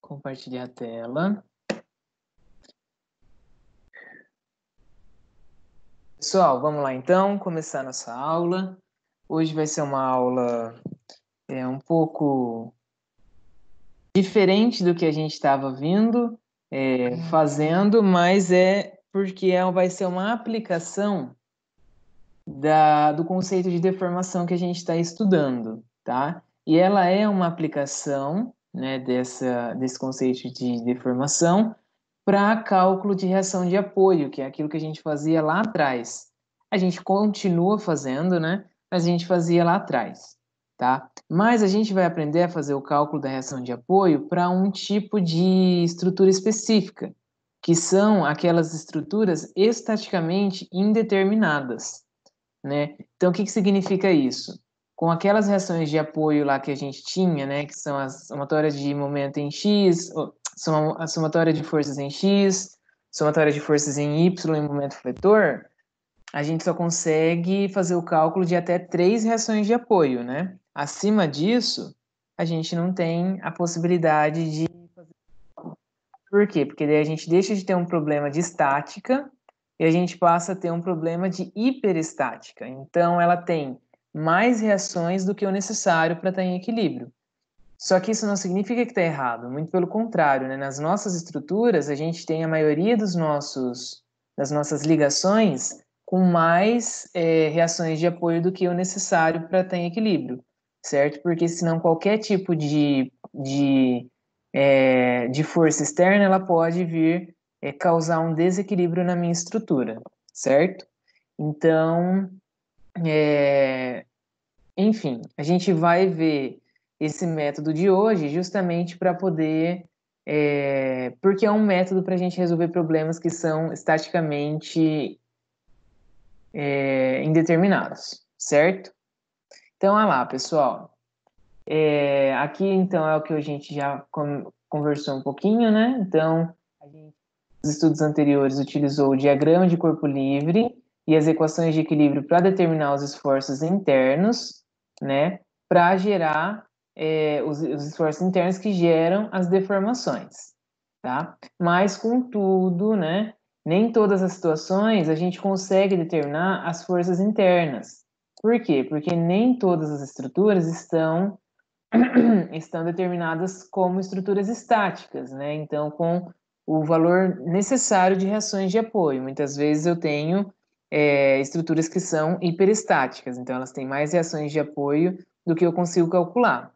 Compartilhar a tela. Pessoal, vamos lá então, começar nossa aula. Hoje vai ser uma aula um pouco diferente do que a gente estava vindo fazendo, mas é porque vai ser uma aplicação do conceito de deformação que a gente está estudando, tá? E ela é uma aplicação, né, desse conceito de deformação para cálculo de reação de apoio, que é aquilo que a gente fazia lá atrás. A gente continua fazendo, né? Mas a gente fazia lá atrás, tá? Mas a gente vai aprender a fazer o cálculo da reação de apoio para um tipo de estrutura específica, que são aquelas estruturas estaticamente indeterminadas, né? Então, o que significa isso? Com aquelas reações de apoio lá que a gente tinha, né, que são as somatórias de momento em X, a somatória de forças em X, somatória de forças em Y em momento fletor, a gente só consegue fazer o cálculo de até 3 reações de apoio, né? Acima disso, a gente não tem a possibilidade de fazer. Por quê? Porque daí a gente deixa de ter um problema de estática e a gente passa a ter um problema de hiperestática. Então, ela tem mais reações do que o necessário para estar em equilíbrio. Só que isso não significa que está errado, muito pelo contrário, né? Nas nossas estruturas, a gente tem a maioria das nossas ligações com mais reações de apoio do que o necessário para estar em equilíbrio, certo? Porque senão qualquer tipo de força externa, ela pode vir causar um desequilíbrio na minha estrutura, certo? Então, enfim, a gente vai ver esse método de hoje justamente para poder, porque é um método para a gente resolver problemas que são estaticamente indeterminados, certo? Então, olha lá, pessoal. Aqui, então, é o que a gente já conversou um pouquinho, né? Então, a gente, nos estudos anteriores, utilizou o diagrama de corpo livre e as equações de equilíbrio para determinar os esforços internos, né? Para gerar os esforços internos que geram as deformações, tá? Mas, contudo, né? Nem todas as situações a gente consegue determinar as forças internas. Por quê? Porque nem todas as estruturas estão determinadas como estruturas estáticas, né? Então, com o valor necessário de reações de apoio. Muitas vezes eu tenho estruturas que são hiperestáticas, então elas têm mais reações de apoio do que eu consigo calcular,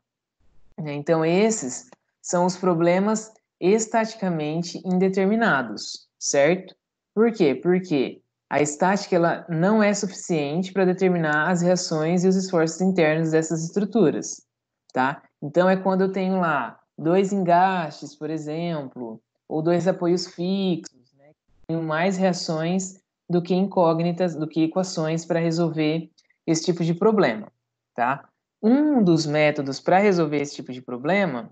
né? Então, esses são os problemas estaticamente indeterminados, certo? Por quê? Porque a estática ela não é suficiente para determinar as reações e os esforços internos dessas estruturas, tá? Então, é quando eu tenho lá 2 engastes, por exemplo, ou 2 apoios fixos, né? Tenho mais reações do que incógnitas, do que equações para resolver esse tipo de problema, tá? Um dos métodos para resolver esse tipo de problema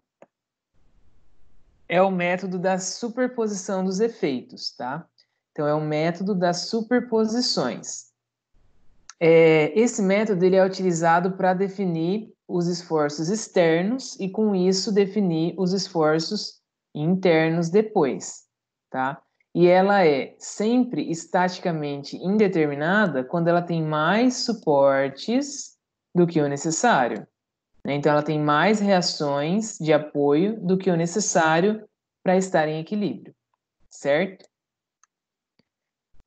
é o método da superposição dos efeitos, tá? Então, é o método das superposições. Esse método ele é utilizado para definir os esforços externos e, com isso, definir os esforços internos depois, tá? E ela é sempre estaticamente indeterminada quando ela tem mais suportes do que o necessário, né? Então, ela tem mais reações de apoio do que o necessário para estar em equilíbrio, certo?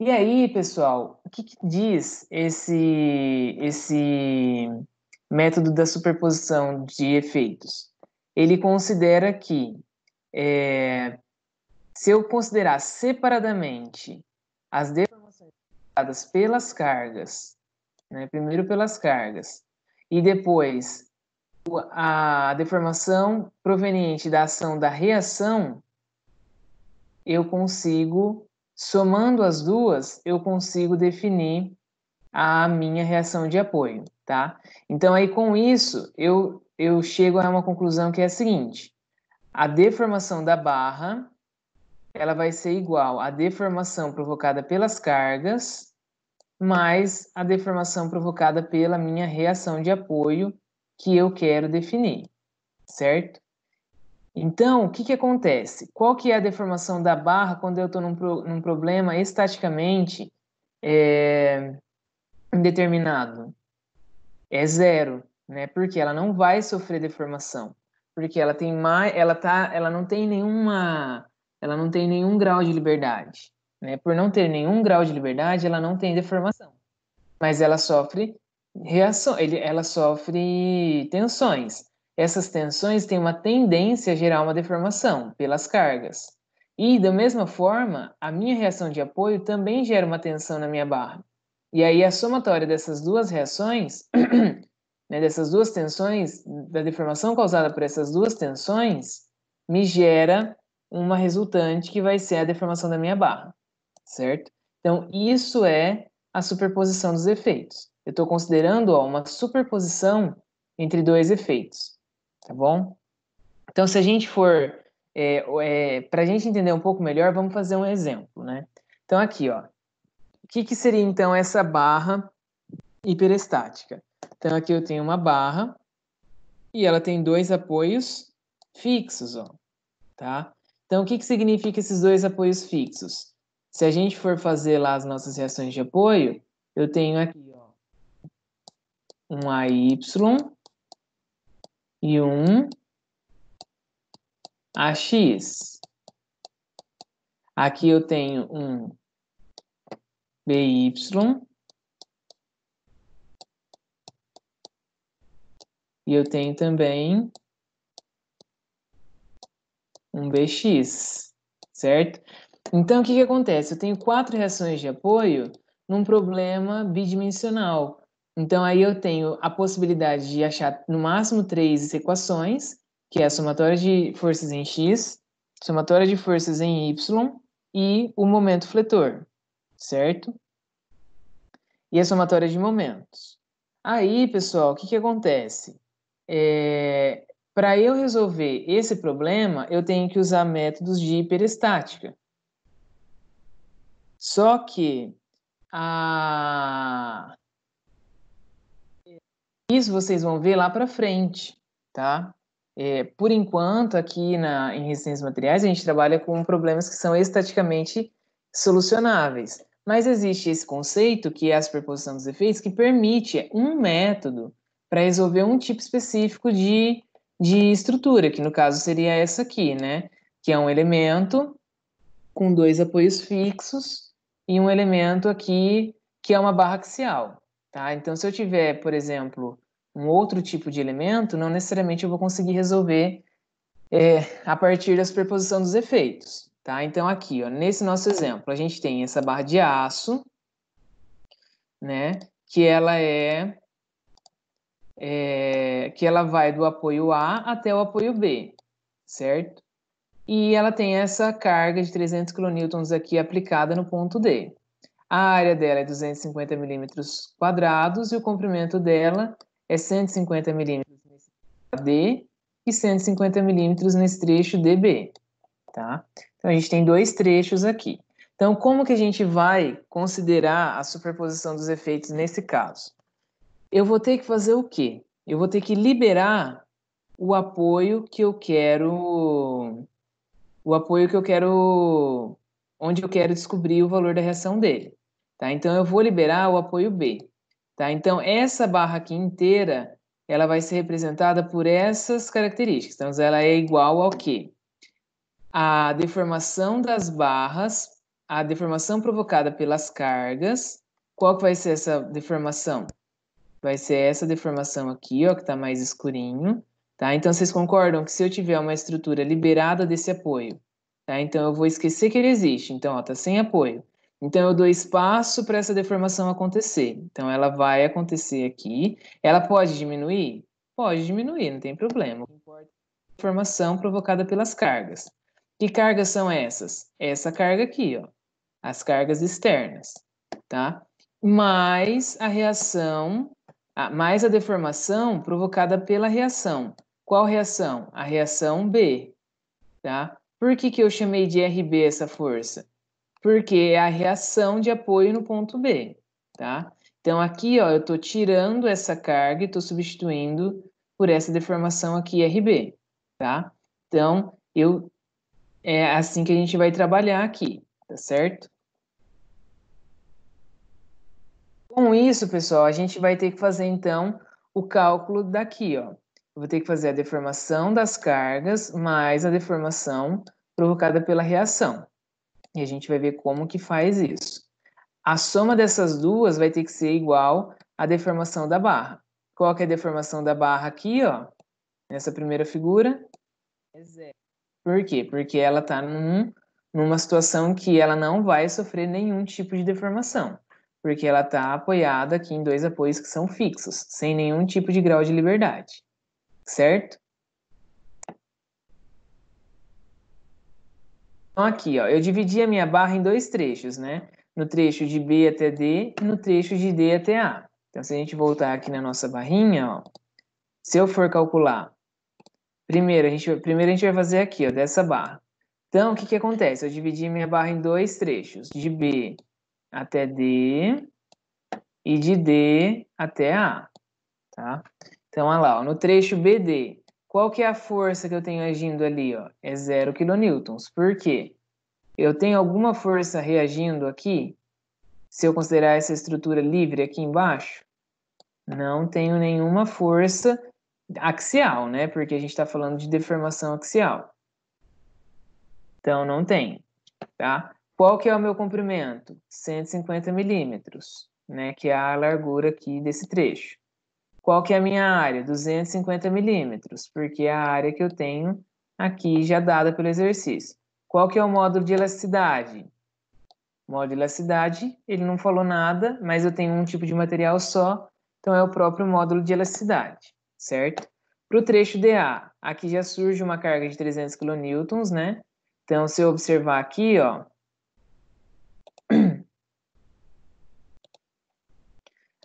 E aí, pessoal, o que diz esse método da superposição de efeitos? Ele considera que, se eu considerar separadamente as deformações causadas pelas cargas, né, primeiro pelas cargas, e depois a deformação proveniente da ação da reação, eu consigo, somando as duas, eu consigo definir a minha reação de apoio, tá? Então, aí com isso, eu chego a uma conclusão que é a seguinte: a deformação da barra, ela vai ser igual à deformação provocada pelas cargas, mais a deformação provocada pela minha reação de apoio que eu quero definir, certo? Então, o que que acontece? Qual que é a deformação da barra quando eu estou num problema estaticamente indeterminado? É zero, né? Porque ela não vai sofrer deformação, porque ela tem mais, ela não tem nenhum grau de liberdade, né? Por não ter nenhum grau de liberdade, ela não tem deformação, mas ela sofre ela sofre tensões. Essas tensões têm uma tendência a gerar uma deformação pelas cargas. E da mesma forma, a minha reação de apoio também gera uma tensão na minha barra. E aí a somatória dessas duas reações né, dessas duas tensões, da deformação causada por essas duas tensões, me gera uma resultante que vai ser a deformação da minha barra, certo? Então, isso é a superposição dos efeitos. Eu estou considerando ó, uma superposição entre dois efeitos, tá bom? Então, se a gente for, para a gente entender um pouco melhor, vamos fazer um exemplo, né? Então, aqui, ó, o que que seria então essa barra hiperestática? Então, aqui eu tenho uma barra e ela tem dois apoios fixos, ó, tá? Então, o que que significa esses dois apoios fixos? Se a gente for fazer lá as nossas reações de apoio, eu tenho aqui, ó, um AY e um AX. Aqui eu tenho um BY e eu tenho também um BX, certo? Então, o que que acontece? Eu tenho 4 reações de apoio num problema bidimensional. Então, aí eu tenho a possibilidade de achar no máximo 3 equações, que é a somatória de forças em X, somatória de forças em Y e o momento fletor, certo? E a somatória de momentos. Aí, pessoal, o que que acontece? Para eu resolver esse problema, eu tenho que usar métodos de hiperestática. Só que isso vocês vão ver lá para frente, tá? Por enquanto, aqui em resistências materiais, a gente trabalha com problemas que são estaticamente solucionáveis. Mas existe esse conceito, que é a superposição dos efeitos, que permite um método para resolver um tipo específico de estrutura, que no caso seria essa aqui, né? Que é um elemento com dois apoios fixos e um elemento aqui que é uma barra axial, tá? Então, se eu tiver, por exemplo, um outro tipo de elemento, não necessariamente eu vou conseguir resolver a partir da superposição dos efeitos, tá? Então, aqui, ó, nesse nosso exemplo, a gente tem essa barra de aço, né? Que ela que ela vai do apoio A até o apoio B, certo? E ela tem essa carga de 300 kN aqui aplicada no ponto D. A área dela é 250 milímetros quadrados e o comprimento dela é 150 milímetros nesse D e 150 milímetros nesse trecho DB, tá? Então, a gente tem dois trechos aqui. Então, como que a gente vai considerar a superposição dos efeitos nesse caso? Eu vou ter que fazer o quê? Eu vou ter que liberar o apoio que eu quero onde eu quero descobrir o valor da reação dele, tá? Então eu vou liberar o apoio B, tá? Então essa barra aqui inteira, ela vai ser representada por essas características. Então ela é igual ao quê? A deformação das barras, a deformação provocada pelas cargas. Qual que vai ser essa deformação? Vai ser essa deformação aqui, ó, que está mais escurinho, tá? Então, vocês concordam que se eu tiver uma estrutura liberada desse apoio, tá? Então, eu vou esquecer que ele existe. Então, ó, tá sem apoio. Então, eu dou espaço para essa deformação acontecer. Então, ela vai acontecer aqui. Ela pode diminuir? Pode diminuir, não tem problema. O que importa é a deformação provocada pelas cargas. Que cargas são essas? Essa carga aqui, ó. As cargas externas, tá? Mais a reação mais a deformação provocada pela reação. Qual reação? A reação B, tá? Por que que eu chamei de RB essa força? Porque é a reação de apoio no ponto B, tá? Então aqui, ó, eu estou tirando essa carga e estou substituindo por essa deformação aqui RB, tá? Então, é assim que a gente vai trabalhar aqui, tá certo? Com isso, pessoal, a gente vai ter que fazer, então, o cálculo daqui, ó. Eu vou ter que fazer a deformação das cargas mais a deformação provocada pela reação. E a gente vai ver como que faz isso. A soma dessas duas vai ter que ser igual à deformação da barra. Qual que é a deformação da barra aqui, ó? Nessa primeira figura? É zero. Por quê? Porque ela está numa situação que ela não vai sofrer nenhum tipo de deformação. Porque ela está apoiada aqui em dois apoios que são fixos, sem nenhum tipo de grau de liberdade. Certo? Então aqui, ó, eu dividi a minha barra em dois trechos, né? No trecho de B até D e no trecho de D até A. Então, se a gente voltar aqui na nossa barrinha, ó, se eu for calcular, primeiro a gente vai fazer aqui, ó, dessa barra. Então, o que que acontece? Eu dividi minha barra em dois trechos, de B até D e de D até A, tá? Então, olha lá, ó, no trecho BD, qual que é a força que eu tenho agindo ali, ó? É 0 kN. Por quê? Eu tenho alguma força reagindo aqui? Se eu considerar essa estrutura livre aqui embaixo? Não tenho nenhuma força axial, né? Porque a gente está falando de deformação axial. Então, não tem, tá? Qual que é o meu comprimento? 150 milímetros, né? Que é a largura aqui desse trecho. Qual que é a minha área? 250 milímetros, porque é a área que eu tenho aqui já dada pelo exercício. Qual que é o módulo de elasticidade? O módulo de elasticidade, ele não falou nada, mas eu tenho um tipo de material só, então é o próprio módulo de elasticidade, certo? Para o trecho DA, aqui já surge uma carga de 300 kN, né? Então, se eu observar aqui, ó,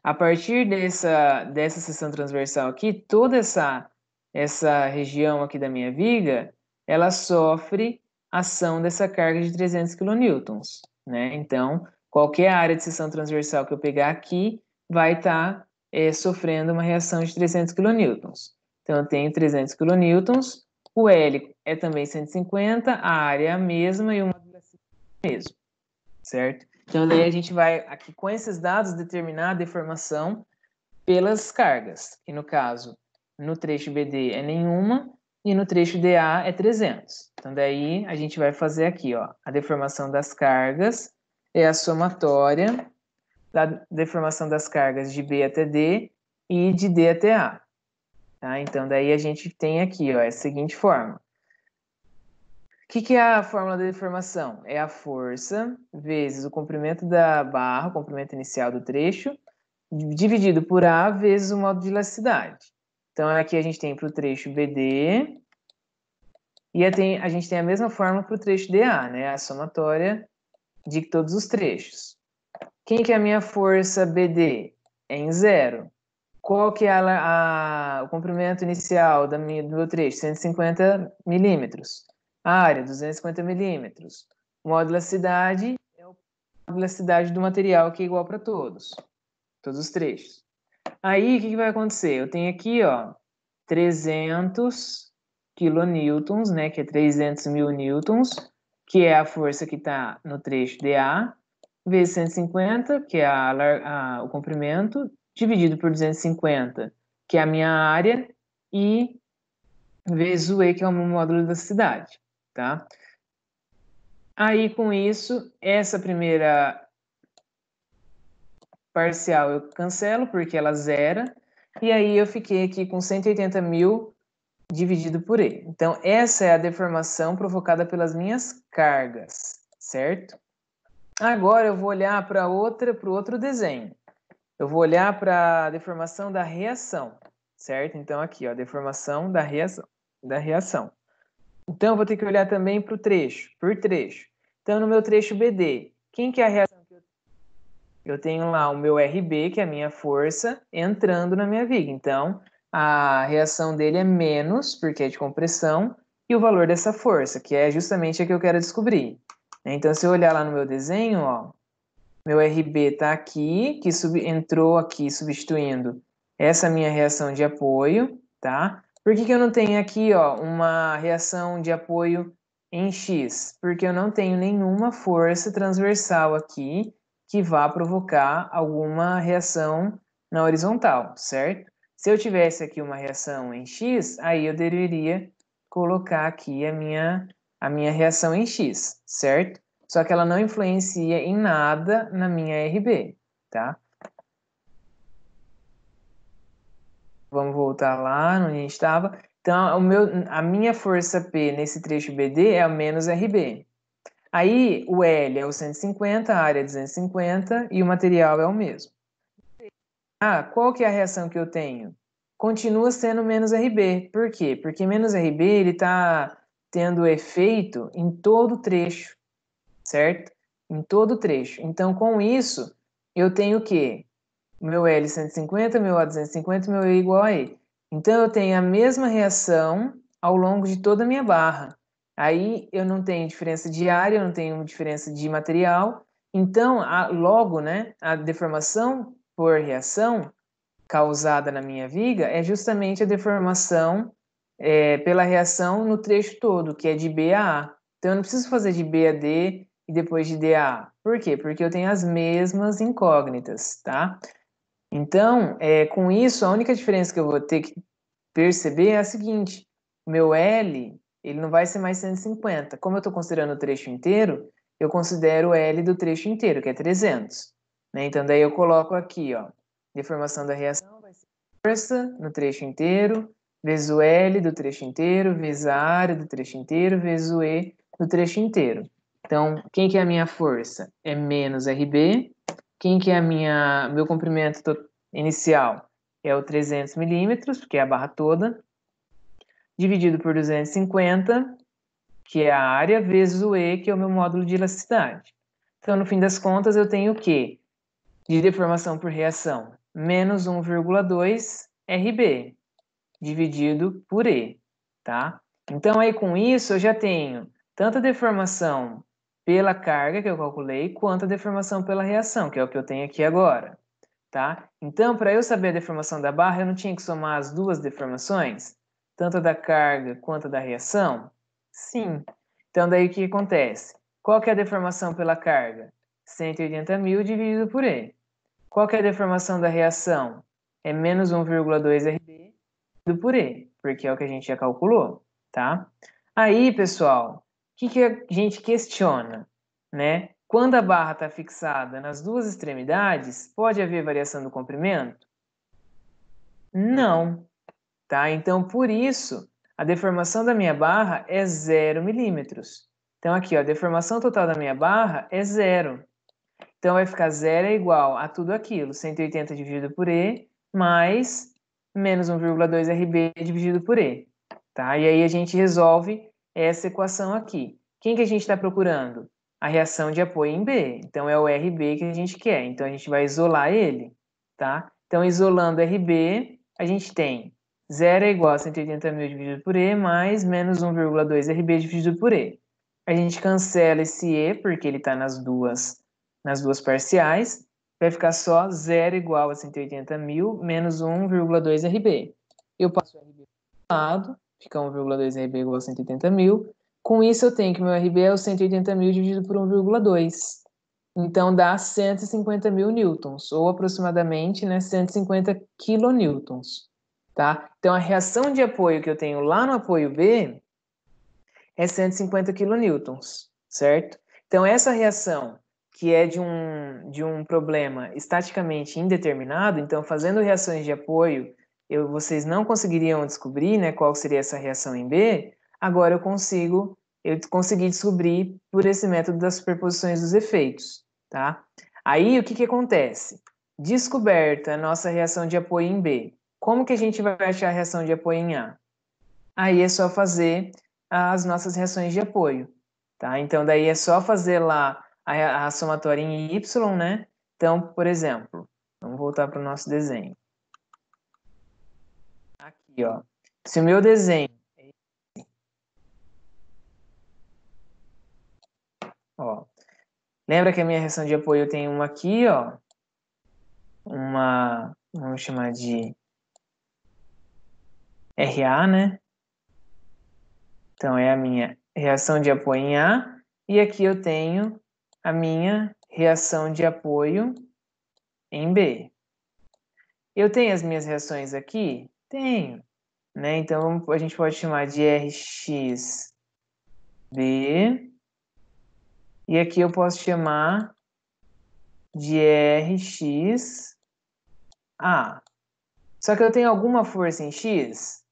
a partir dessa seção transversal aqui, toda essa região aqui da minha viga, ela sofre ação dessa carga de 300 kN, né? Então, qualquer área de seção transversal que eu pegar aqui vai estar sofrendo uma reação de 300 kN. Então, eu tenho 300 kN, o L é também 150, a área é a mesma e o módulo é o mesmo, certo? Então, daí a gente vai, aqui com esses dados, determinar a deformação pelas cargas, que no caso, no trecho BD é nenhuma e no trecho DA é 300. Então, daí a gente vai fazer aqui, ó, a deformação das cargas é a somatória da deformação das cargas de B até D e de D até A. Tá? Então, daí a gente tem aqui, ó, a seguinte forma. O que é a fórmula da deformação? É a força vezes o comprimento da barra, o comprimento inicial do trecho, dividido por A vezes o módulo de elasticidade. Então, aqui a gente tem para o trecho BD e a gente tem a mesma fórmula para o trecho DA, né? A somatória de todos os trechos. Quem que é a minha força BD? É em zero. Qual que é o comprimento inicial do meu trecho? 150 milímetros. A área, 250 milímetros. O módulo de elasticidade é o módulo de elasticidade do material que é igual para todos os trechos. Aí, o que vai acontecer? Eu tenho aqui, ó, 300 kilonewtons, né, que é 300 mil newtons, que é a força que está no trecho DA, vezes 150, que é o comprimento, dividido por 250, que é a minha área, e vezes o E, que é o meu módulo da cidade, tá? Aí, com isso, essa primeira parcial eu cancelo, porque ela zera, e aí eu fiquei aqui com 180 mil dividido por E. Então, essa é a deformação provocada pelas minhas cargas, certo? Agora eu vou olhar para o outro desenho. Eu vou olhar para a deformação da reação, certo? Então, aqui, ó, deformação da reação. Então, eu vou ter que olhar também para o trecho, por trecho. Então, no meu trecho BD, quem que é a reação que eu tenho lá o meu RB, que é a minha força, entrando na minha viga. Então, a reação dele é menos, porque é de compressão, e o valor dessa força, que é justamente a que eu quero descobrir. Então, se eu olhar lá no meu desenho, ó, meu RB está aqui, que entrou aqui substituindo essa minha reação de apoio, tá? Por que que eu não tenho aqui, ó, uma reação de apoio em X? Porque eu não tenho nenhuma força transversal aqui que vá provocar alguma reação na horizontal, certo? Se eu tivesse aqui uma reação em X, aí eu deveria colocar aqui a minha reação em X, certo? Só que ela não influencia em nada na minha RB, tá? Vamos voltar lá onde a gente estava. Então, a minha força P nesse trecho BD é a menos RB. Aí, o L é o 150, a área é 250 e o material é o mesmo. Ah, qual que é a reação que eu tenho? Continua sendo menos RB. Por quê? Porque menos RB ele está tendo efeito em todo o trecho, certo? Em todo o trecho. Então, com isso, eu tenho o quê? Meu L 150, meu A 250, meu E igual a E. Então, eu tenho a mesma reação ao longo de toda a minha barra. Aí, eu não tenho diferença de área, eu não tenho diferença de material. Então, logo, né, a deformação por reação causada na minha viga é justamente a deformação pela reação no trecho todo, que é de B a A. Então, eu não preciso fazer de B a D e depois de D a A. Por quê? Porque eu tenho as mesmas incógnitas, tá? Então, com isso, a única diferença que eu vou ter que perceber é a seguinte: o meu L, ele não vai ser mais 150. Como eu estou considerando o trecho inteiro, eu considero o L do trecho inteiro, que é 300. Né? Então, daí eu coloco aqui, ó, deformação da reação vai ser força no trecho inteiro, vezes o L do trecho inteiro, vezes a área do trecho inteiro, vezes o E do trecho inteiro. Então, quem que é a minha força? É menos RB. Quem que é meu comprimento inicial? É o 300 milímetros, porque é a barra toda, dividido por 250, que é a área, vezes o E, que é o meu módulo de elasticidade. Então, no fim das contas, eu tenho o quê? De deformação por reação, menos 1,2 RB, dividido por E, tá? Então, aí com isso, eu já tenho tanto a deformação pela carga, que eu calculei, quanto a deformação pela reação, que é o que eu tenho aqui agora, tá? Então, para eu saber a deformação da barra, eu não tinha que somar as duas deformações? Tanto a da carga quanto a da reação? Sim. Então, daí o que acontece? Qual que é a deformação pela carga? 180 mil dividido por E. Qual que é a deformação da reação? É menos 1,2 RB dividido por E, porque é o que a gente já calculou, tá? Aí, pessoal, o que a gente questiona, né? Quando a barra está fixada nas duas extremidades, pode haver variação do comprimento? Não, tá? Então, por isso, a deformação da minha barra é 0 milímetros. Então, aqui, ó, a deformação total da minha barra é zero. Então, vai ficar zero é igual a tudo aquilo, 180 dividido por E, mais menos 1,2 RB dividido por E. Tá? E aí a gente resolve essa equação aqui. Quem que a gente está procurando? A reação de apoio em B. Então, é o RB que a gente quer. Então, a gente vai isolar ele. Tá? Então, isolando RB, a gente tem 0 é igual a 180 mil dividido por E, mais menos 1,2 RB dividido por E. A gente cancela esse E, porque ele está nas duas parciais, vai ficar só 0 igual a 180 mil menos 1,2 RB. Eu passo o RB para o lado, fica 1,2 RB igual a 180 mil. Com isso, eu tenho que meu RB é o 180 mil dividido por 1,2. Então, dá 150 mil newtons, ou aproximadamente, né, 150 kilonewtons. Tá? Então, a reação de apoio que eu tenho lá no apoio B é 150 kilonewtons, certo? Então, essa reação, que é de um problema estaticamente indeterminado, então, fazendo reações de apoio, vocês não conseguiriam descobrir, né, qual seria essa reação em B, agora eu consegui descobrir por esse método das superposições dos efeitos, tá? Aí, o que que acontece? Descoberta a nossa reação de apoio em B, como que a gente vai achar a reação de apoio em A? Aí é só fazer as nossas reações de apoio, tá? Então, daí é só fazer lá a somatória em Y, né? Então, por exemplo, vamos voltar para o nosso desenho. Aqui, ó. Se o meu desenho... Ó, lembra que a minha reação de apoio tem uma aqui, ó. Vamos chamar de RA, né? Então, é a minha reação de apoio em A. E aqui eu tenho a minha reação de apoio em B. Eu tenho as minhas reações aqui? Tenho. Né? Então, a gente pode chamar de RXB. E aqui eu posso chamar de RXA. Só que eu tenho alguma força em X?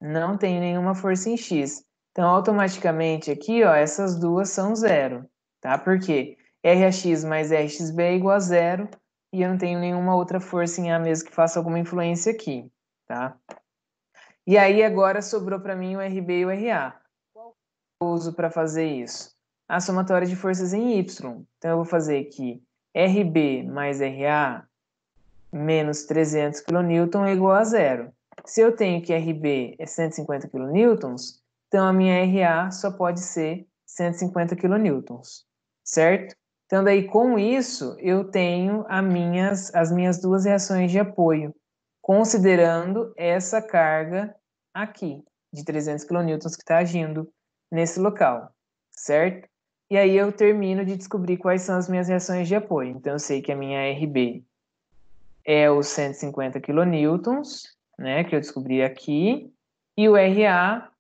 Não tenho nenhuma força em X. Então, automaticamente aqui, ó, essas duas são zero, tá? Por quê? RX mais RXB é igual a zero e eu não tenho nenhuma outra força em A mesmo que faça alguma influência aqui, tá? E aí, agora sobrou para mim o RB e o RA. Qual eu uso para fazer isso? A somatória de forças em Y. Então, eu vou fazer aqui RB mais RA menos 300 kN é igual a zero. Se eu tenho que RB é 150 kN, então a minha RA só pode ser 150 kN, certo? Então, daí, com isso, eu tenho as minhas duas reações de apoio, considerando essa carga aqui, de 300 kN que está agindo nesse local, certo? E aí eu termino de descobrir quais são as minhas reações de apoio. Então, eu sei que a minha RB é os 150 kN, né, que eu descobri aqui, e o RA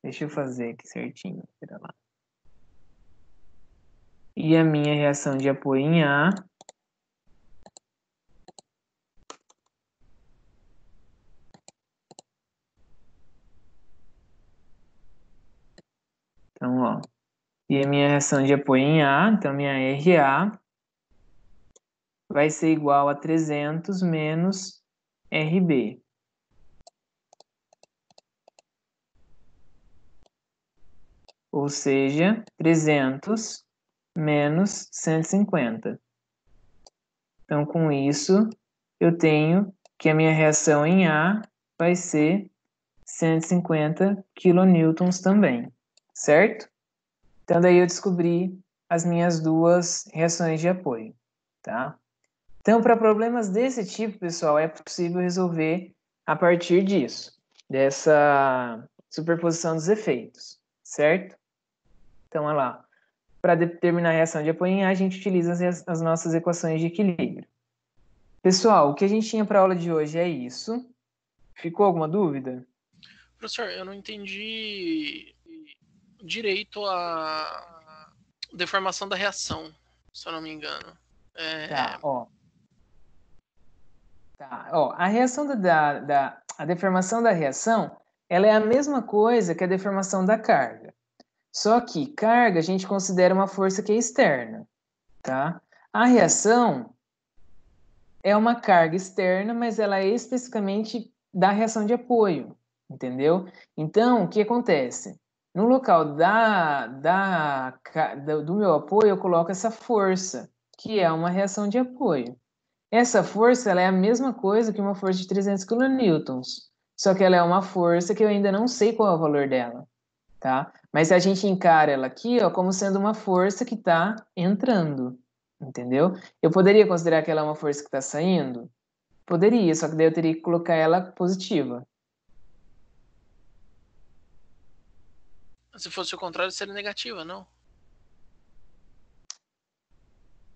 deixa eu fazer aqui certinho, pera lá. E a minha reação de apoio em A então, ó, e a minha reação de apoio em A, então minha RA vai ser igual a 300 menos RB. Ou seja, 300 menos 150. Então, com isso, eu tenho que a minha reação em A vai ser 150 kN também, certo? Então, daí eu descobri as minhas duas reações de apoio, tá? Então, para problemas desse tipo, pessoal, é possível resolver a partir disso, dessa superposição dos efeitos, certo? Então, olha lá. Para determinar a reação de apoio em A, a gente utiliza as nossas equações de equilíbrio. Pessoal, o que a gente tinha para a aula de hoje é isso. Ficou alguma dúvida? Professor, eu não entendi direito a deformação da reação, se eu não me engano. Tá, ó. Tá, ó, a reação a deformação da reação, ela é a mesma coisa que a deformação da carga. Só que carga a gente considera uma força que é externa, tá? A reação é uma carga externa, mas ela é especificamente da reação de apoio, entendeu? Então, o que acontece? No local do meu apoio, eu coloco essa força, que é uma reação de apoio. Essa força ela é a mesma coisa que uma força de 300 kN, só que ela é uma força que eu ainda não sei qual é o valor dela, tá? Mas a gente encara ela aqui, ó, como sendo uma força que está entrando, entendeu? Eu poderia considerar que ela é uma força que está saindo? Poderia, só que daí eu teria que colocar ela positiva. Se fosse o contrário, seria negativa, não?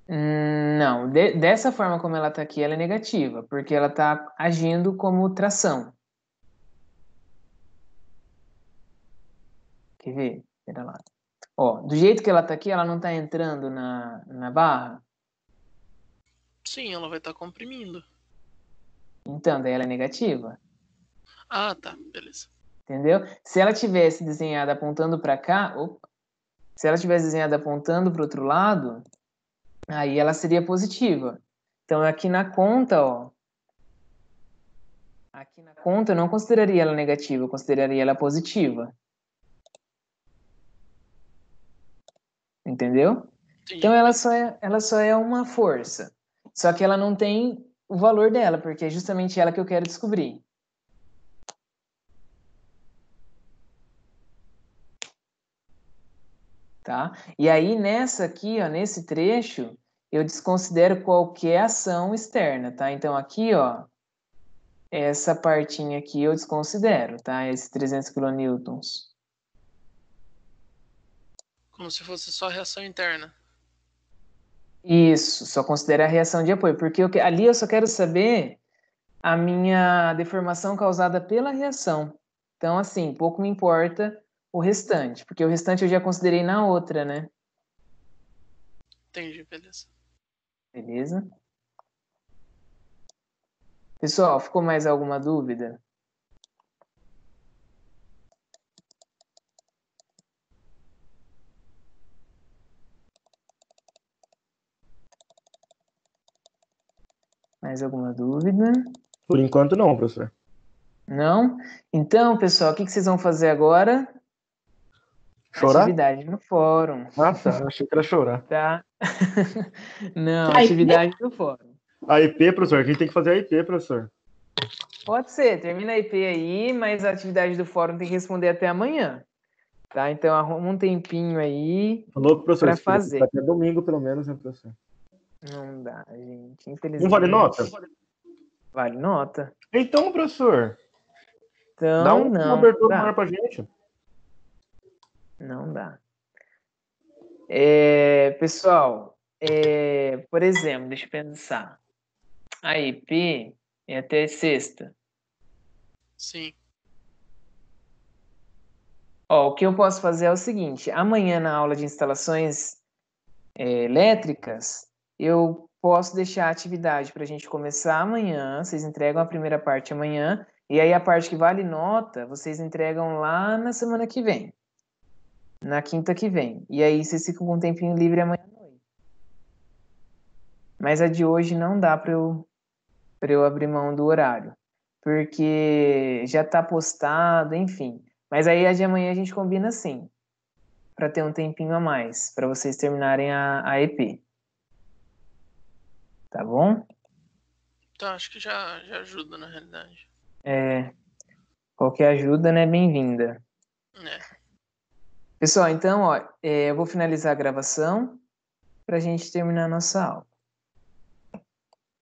Não, dessa forma como ela está aqui, ela é negativa, porque ela está agindo como tração. Quer ver? Pera lá. Ó, do jeito que ela está aqui, ela não está entrando na barra. Sim, ela vai estar comprimindo. Então, daí ela é negativa. Ah, tá, beleza. Entendeu? Se ela tivesse desenhado apontando para cá, se ela tivesse desenhado apontando para o outro lado, aí ela seria positiva. Então, aqui na conta, ó, aqui na conta eu não consideraria ela negativa, eu consideraria ela positiva. Entendeu? Então, Entendi. ela só é uma força. Só que ela não tem o valor dela, porque é justamente ela que eu quero descobrir. Tá? E aí, nessa aqui, ó, nesse trecho, eu desconsidero qualquer ação externa, tá? Então, aqui, ó, essa partinha aqui eu desconsidero, tá? Esses 300 kilonewtons. Como se fosse só reação interna. Isso, só considera a reação de apoio, porque ali eu só quero saber a minha deformação causada pela reação. Então, assim, pouco me importa o restante, porque o restante eu já considerei na outra, né? Entendi, beleza. Beleza? Pessoal, ficou mais alguma dúvida? Mais alguma dúvida? Por enquanto não, professor. Não? Então, pessoal, o que vocês vão fazer agora? Chorar? Atividade no fórum, Ah, tá. Achei que era chorar. tá? Não, Aí, atividade no fórum. A IP, professor. Quem tem que fazer a IP, professor? Pode ser, termina a IP aí, mas a atividade do fórum tem que responder até amanhã, tá? Então, arruma um tempinho aí Tô louco, professor. para Se quiser fazer. até domingo, pelo menos, né, professor? Não dá, gente, infelizmente. Não vale nota? Vale nota. Então, professor, dá Então, uma não abertura dá. maior pra gente. Não dá. Pessoal, por exemplo, deixa eu pensar. A IP é até sexta. Sim. Ó, o que eu posso fazer é o seguinte: amanhã na aula de instalações elétricas, eu posso deixar a atividade para a gente começar amanhã. Vocês entregam a primeira parte amanhã, e aí a parte que vale nota, vocês entregam lá na semana que vem, na quinta que vem. E aí vocês ficam com um tempinho livre amanhã à noite. Mas a de hoje não dá para eu abrir mão do horário, porque já está postado, enfim. Mas aí a de amanhã a gente combina assim, para ter um tempinho a mais, para vocês terminarem a EP. Tá bom? Então, acho que já ajuda, na realidade. Qualquer ajuda, né, bem-vinda. É. Pessoal, então, ó, eu vou finalizar a gravação para a gente terminar a nossa aula.